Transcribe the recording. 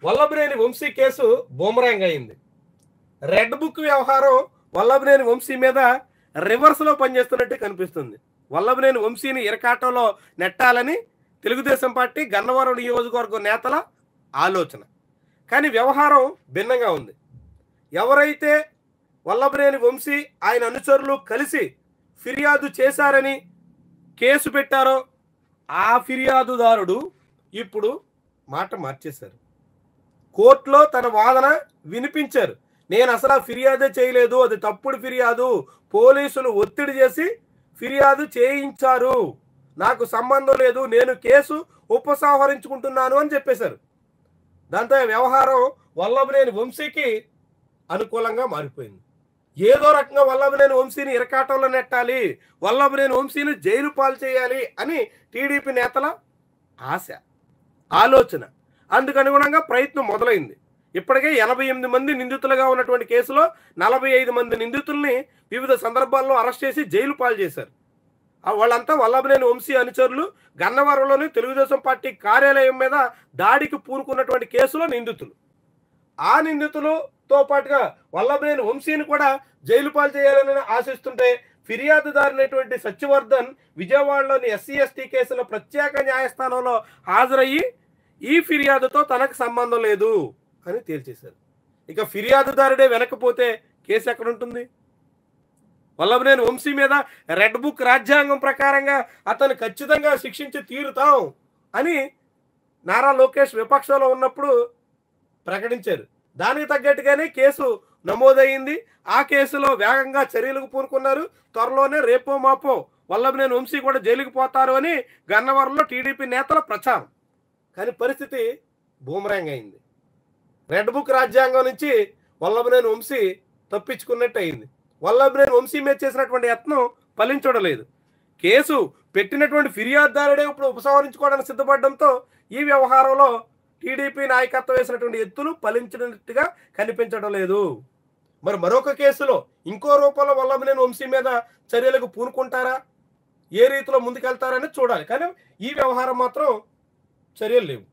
Vallabhaneni Vamsi case boomerang అయింది. Red book వ్యవహారం వల్లభనేని వంశీ మీద రివర్స్లో పనిచేస్తున్నట్టు కనిపిస్తుంది. వల్లభనేని వంశీని ఇరకాటంలో నెట్టాలని తెలుగుదేశం పార్టీ గన్నవరం నియోజకవర్గం నేతల ఆలోచన. కానీ వ్యవహారం భిన్నంగా ఉంది. ఎవరైతే వల్లభనేని వంశీ ఆయన అనుచరులు కలిసి ఫిర్యాదు చేశారని కేసు పెట్టారో ఆ ఫిర్యాదుదారుడు ఇప్పుడు మాట మార్చేశారు. కోర్టులో తన వాదన వినిపించారు. నేను అసలు ఫిర్యాదే చేయలేదు, అది తప్పుడు ఫిర్యాదు, పోలీసులు ఒత్తిడి చేసి ఫిర్యాదు చేయించారు, నాకు సంబంధం లేదు, నేను కేసు ఉపసంహరించుకుంటున్నాను అని చెప్పేశారు. దాంతో వ్యవహారం వల్లభనేని వంశీకి అనుకూలంగా మారిపోయింది. ఏదో రకంగా వల్లభనేని వంశీని ఇరకాటంలో నెట్టాలి, వల్లభనేని వంశీని జైలు పాలు చేయాలి అని టీడీపీ నేతల ఆశ, ఆలోచన. అందుకు అనుగుణంగా ప్రయత్నం మొదలైంది. ఇప్పటికే 88 మంది నిందితులుగా ఉన్నటువంటి కేసులో 45 మంది నిందితుల్ని వివిధ సందర్భాల్లో అరెస్ట్ చేసి జైలు పాలు చేశారు. వాళ్ళంతా వల్లభనేని వంశీ అనుచరులు. గన్నవరంలోని తెలుగుదేశం పార్టీ కార్యాలయం మీద దాడికి పూనుకున్నటువంటి కేసులో నిందితులు. ఆ నిందితులతో పాటుగా వల్లభనేని వంశీని కూడా జైలు పాలు చేయాలని ఆశిస్తుంటే ఫిర్యాదుదారునటువంటి సత్యవర్ధన్ విజయవాడలోని ఎస్సీ ఎస్టీ కేసులో ప్రత్యేక న్యాయస్థానంలో హాజరయ్యి ఈ ఫిర్యాదుతో తనకు సంబంధం లేదు అని తేల్చేశారు. ఇక ఫిర్యాదుదారుడే వెనకపోతే కేసు ఎక్కడుంటుంది? వల్లభనేని వంశీ మీద రెడ్ బుక్ రాజ్యాంగం ప్రకారంగా అతను ఖచ్చితంగా శిక్షించి తీరుతాం అని నారా లోకేష్ విపక్షంలో ఉన్నప్పుడు ప్రకటించారు. దానికి తగ్గట్టుగానే కేసు నమోదయ్యింది. ఆ కేసులో వేగంగా చర్యలకు పూనుకున్నారు. త్వరలోనే రేపో మాపో వల్లభనేని వంశీ కూడా జైలుకు పోతారు అని గన్నవరంలో టీడీపీ నేతల ప్రచారం. కానీ పరిస్థితి బూమరాంగ్ అయింది. రెడ్ బుక్ రాజ్యాంగం నుంచి వల్లభనేని వంశీ తప్పించుకున్నట్టు అయింది. వల్లభనేని వంశీ మీద చేసినటువంటి యత్నం ఫలించడం లేదు. కేసు పెట్టినటువంటి ఫిర్యాదుదారుడే ఇప్పుడు ఉపసంహరించుకోవడానికి సిద్ధపడడంతో ఈ వ్యవహారంలో టీడీపీ నాయకత్వం వేసినటువంటి ఎత్తులు ఫలించినట్టుగా కనిపించడం లేదు. మరి మరొక కేసులో ఇంకో రూపంలో వల్లభనేని వంశీ మీద చర్యలకు పూనుకుంటారా, ఏ రీతిలో ముందుకెళ్తారని చూడాలి. కానీ ఈ వ్యవహారం మాత్రం చర్యలు లేవు.